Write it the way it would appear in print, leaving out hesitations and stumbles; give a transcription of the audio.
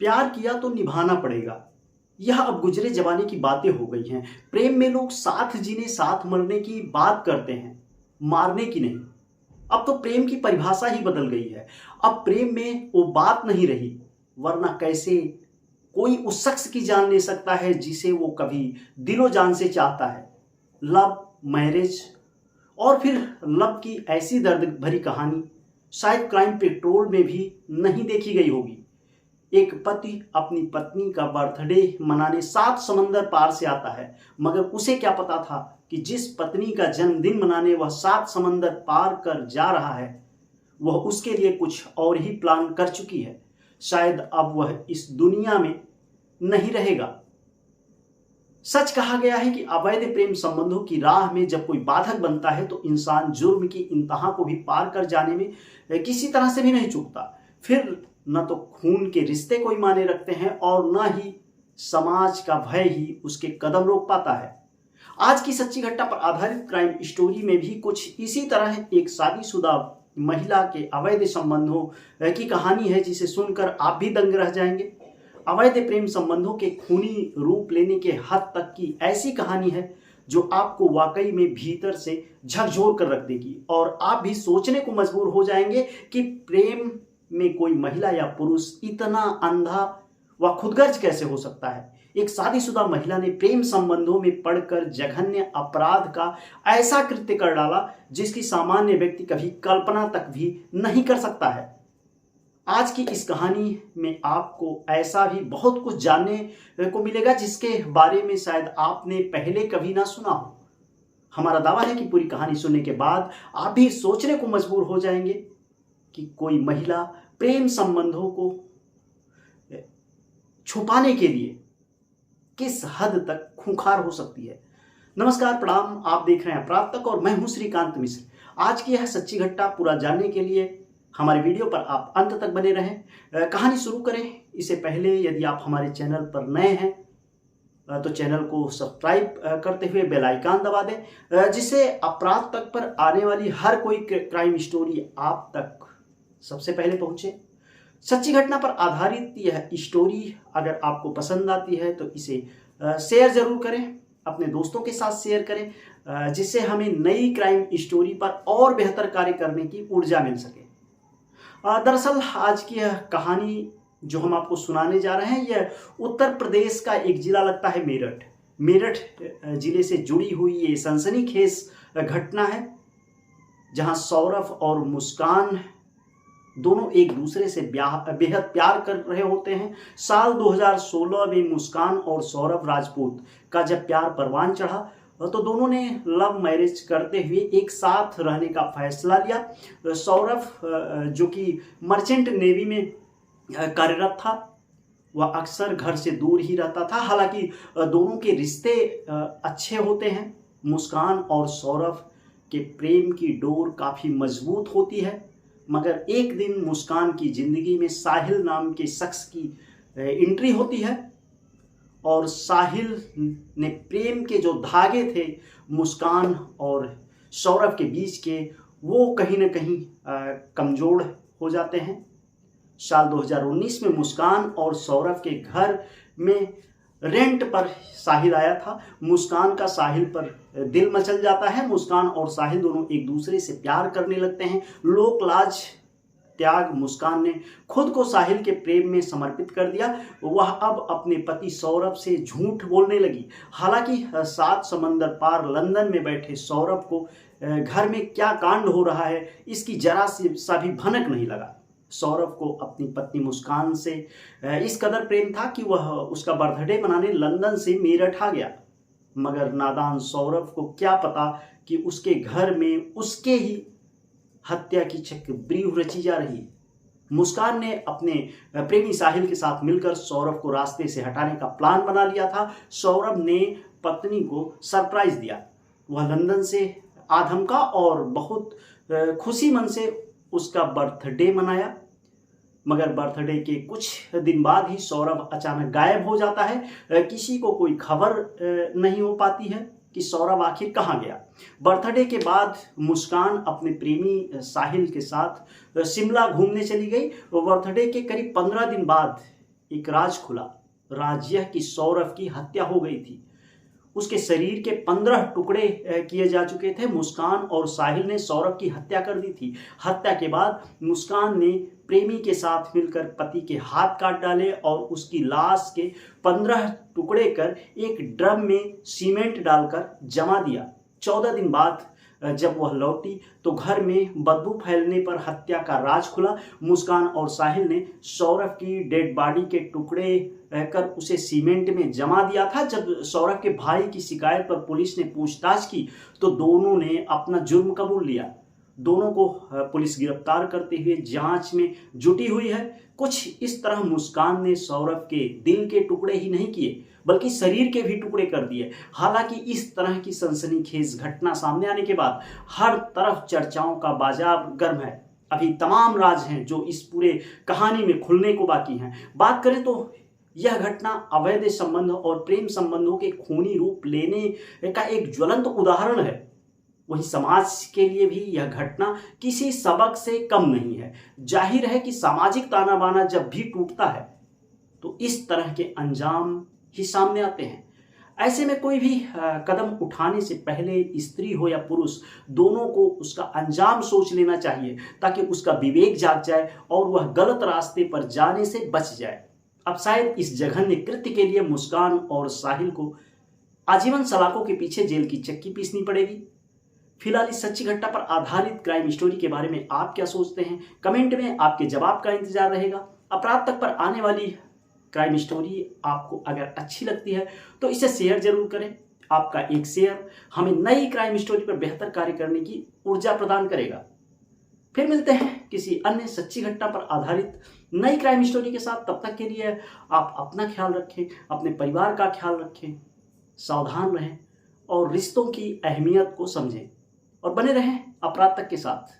प्यार किया तो निभाना पड़ेगा, यह अब गुजरे जमाने की बातें हो गई हैं। प्रेम में लोग साथ जीने साथ मरने की बात करते हैं, मारने की नहीं। अब तो प्रेम की परिभाषा ही बदल गई है। अब प्रेम में वो बात नहीं रही, वरना कैसे कोई उस शख्स की जान ले सकता है जिसे वो कभी दिलो जान से चाहता है। लव मैरिज और फिर लव की ऐसी दर्द भरी कहानी शायद क्राइम पेट्रोल में भी नहीं देखी गई होगी। एक पति अपनी पत्नी का बर्थडे मनाने 7 समंदर पार से आता है, मगर उसे क्या पता था कि जिस पत्नी का जन्मदिन मनाने वह 7 समंदर पार कर जा रहा है, वह उसके लिए कुछ और ही प्लान कर चुकी है। शायद अब वह इस दुनिया में नहीं रहेगा। सच कहा गया है कि अवैध प्रेम संबंधों की राह में जब कोई बाधक बनता है तो इंसान जुर्म की इंतहा को भी पार कर जाने में किसी तरह से भी नहीं चूकता। फिर न तो खून के रिश्ते कोई माने रखते हैं और न ही समाज का भय ही उसके कदम रोक पाता है। आज की सच्ची घटना पर आधारित क्राइम स्टोरी में भी कुछ इसी तरह एक शादीशुदा महिला के अवैध संबंधों की कहानी है, जिसे सुनकर आप भी दंग रह जाएंगे। अवैध प्रेम संबंधों के खूनी रूप लेने के हद तक की ऐसी कहानी है जो आपको वाकई में भीतर से झकझोर कर रख देगी और आप भी सोचने को मजबूर हो जाएंगे कि प्रेम में कोई महिला या पुरुष इतना अंधा व खुदगर्ज कैसे हो सकता है। एक शादीशुदा महिला ने प्रेम संबंधों में पड़कर जघन्य अपराध का ऐसा कृत्य कर डाला जिसकी सामान्य व्यक्ति कभी कल्पना तक भी नहीं कर सकता है। आज की इस कहानी में आपको ऐसा भी बहुत कुछ जानने को मिलेगा जिसके बारे में शायद आपने पहले कभी ना सुना हो। हमारा दावा है कि पूरी कहानी सुनने के बाद आप भी सोचने को मजबूर हो जाएंगे कि कोई महिला प्रेम संबंधों को छुपाने के लिए किस हद तक खूंखार हो सकती है। नमस्कार, प्रणाम, आप देख रहे हैं अपराध तक और मैं हूं श्रीकांत मिश्र। आज की यह सच्ची घटना पूरा जानने के लिए हमारे वीडियो पर आप अंत तक बने रहें। कहानी शुरू करें इससे पहले यदि आप हमारे चैनल पर नए हैं तो चैनल को सब्सक्राइब करते हुए बेल आइकन दबा दें, जिससे अपराध तक पर आने वाली हर कोई क्राइम स्टोरी आप तक सबसे पहले पहुंचे। सच्ची घटना पर आधारित यह स्टोरी अगर आपको पसंद आती है तो इसे शेयर जरूर करें, अपने दोस्तों के साथ शेयर करें, जिससे हमें नई क्राइम स्टोरी पर और बेहतर कार्य करने की ऊर्जा मिल सके। दरअसल आज की यह कहानी जो हम आपको सुनाने जा रहे हैं यह उत्तर प्रदेश का एक जिला लगता है मेरठ जिले से जुड़ी हुई ये सनसनीखेज घटना है, जहां सौरभ और मुस्कान दोनों एक दूसरे से बेहद प्यार कर रहे होते हैं। साल 2016 में मुस्कान और सौरभ राजपूत का जब प्यार परवान चढ़ा तो दोनों ने लव मैरिज करते हुए एक साथ रहने का फैसला लिया। सौरभ जो कि मर्चेंट नेवी में कार्यरत था, वह अक्सर घर से दूर ही रहता था। हालांकि दोनों के रिश्ते अच्छे होते हैं। मुस्कान और सौरभ के प्रेम की डोर काफ़ी मजबूत होती है, मगर एक दिन मुस्कान की ज़िंदगी में साहिल नाम के शख्स की एंट्री होती है और साहिल ने प्रेम के जो धागे थे मुस्कान और सौरभ के बीच के, वो कहीं ना कहीं कमज़ोर हो जाते हैं। साल 2019 में मुस्कान और सौरभ के घर में रेंट पर साहिल आया था। मुस्कान का साहिल पर दिल मचल जाता है। मुस्कान और साहिल दोनों एक दूसरे से प्यार करने लगते हैं। लोक लाज त्याग मुस्कान ने खुद को साहिल के प्रेम में समर्पित कर दिया। वह अब अपने पति सौरभ से झूठ बोलने लगी। हालांकि 7 समंदर पार लंदन में बैठे सौरभ को घर में क्या कांड हो रहा है इसकी जरा सा भी भनक नहीं लगा। सौरभ को अपनी पत्नी मुस्कान से इस कदर प्रेम था कि वह उसका बर्थडे मनाने लंदन से मेरठ आ गया, मगर नादान सौरभ को क्या पता कि उसके घर में उसके ही हत्या की चक्रव्यूह रची जा रही है। मुस्कान ने अपने प्रेमी साहिल के साथ मिलकर सौरभ को रास्ते से हटाने का प्लान बना लिया था। सौरभ ने पत्नी को सरप्राइज दिया। वह लंदन से आधमका और बहुत खुशी मन से उसका बर्थडे मनाया, मगर बर्थडे के कुछ दिन बाद ही सौरभ अचानक गायब हो जाता है। किसी को कोई खबर नहीं हो पाती है कि सौरभ आखिर कहाँ गया। बर्थडे के बाद मुस्कान अपने प्रेमी साहिल के साथ शिमला घूमने चली गई। बर्थडे के करीब 15 दिन बाद एक राज खुला। राज यह कि सौरभ की हत्या हो गई थी। उसके शरीर के 15 टुकड़े किए जा चुके थे। मुस्कान और साहिल ने सौरभ की हत्या कर दी थी। हत्या के बाद मुस्कान ने प्रेमी के साथ मिलकर पति के हाथ काट डाले और उसकी लाश के 15 टुकड़े कर एक ड्रम में सीमेंट डालकर जमा दिया। 14 दिन बाद जब वह लौटी तो घर में बदबू फैलने पर हत्या का राज खुला। मुस्कान और साहिल ने सौरभ की डेड बॉडी के टुकड़े कर उसे सीमेंट में जमा दिया था। जब सौरभ के भाई की शिकायत पर पुलिस ने पूछताछ की तो दोनों ने अपना जुर्म कबूल लिया। दोनों को पुलिस गिरफ्तार करते हुए जांच में जुटी हुई है। कुछ इस तरह मुस्कान ने सौरभ के दिल के टुकड़े ही नहीं किए बल्कि शरीर के भी टुकड़े कर दिए। हालांकि इस तरह की सनसनीखेज घटना सामने आने के बाद हर तरफ चर्चाओं का बाजार गर्म है। अभी तमाम राज हैं जो इस पूरे कहानी में खुलने को बाकी हैं। बात करें तो यह घटना अवैध संबंध और प्रेम संबंधों के खूनी रूप लेने का एक ज्वलंत उदाहरण है। वहीं समाज के लिए भी यह घटना किसी सबक से कम नहीं है। जाहिर है कि सामाजिक ताना बाना जब भी टूटता है तो इस तरह के अंजाम ही सामने आते हैं। ऐसे में कोई भी कदम उठाने से पहले स्त्री हो या पुरुष दोनों को उसका अंजाम सोच लेना चाहिए ताकि उसका विवेक जाग जाए और वह गलत रास्ते पर जाने से बच जाए। अब शायद इस जघन्य कृत्य के लिए मुस्कान और साहिल को आजीवन सलाखों के पीछे जेल की चक्की पीसनी पड़ेगी। फिलहाल इस सच्ची घटना पर आधारित क्राइम स्टोरी के बारे में आप क्या सोचते हैं? कमेंट में आपके जवाब का इंतजार रहेगा। अपराध तक पर आने वाली क्राइम स्टोरी आपको अगर अच्छी लगती है तो इसे शेयर जरूर करें। आपका एक शेयर हमें नई क्राइम स्टोरी पर बेहतर कार्य करने की ऊर्जा प्रदान करेगा। फिर मिलते हैं किसी अन्य सच्ची घटना पर आधारित नई क्राइम स्टोरी के साथ। तब तक के लिए आप अपना ख्याल रखें, अपने परिवार का ख्याल रखें, सावधान रहें और रिश्तों की अहमियत को समझें और बने रहें अपराध तक के साथ।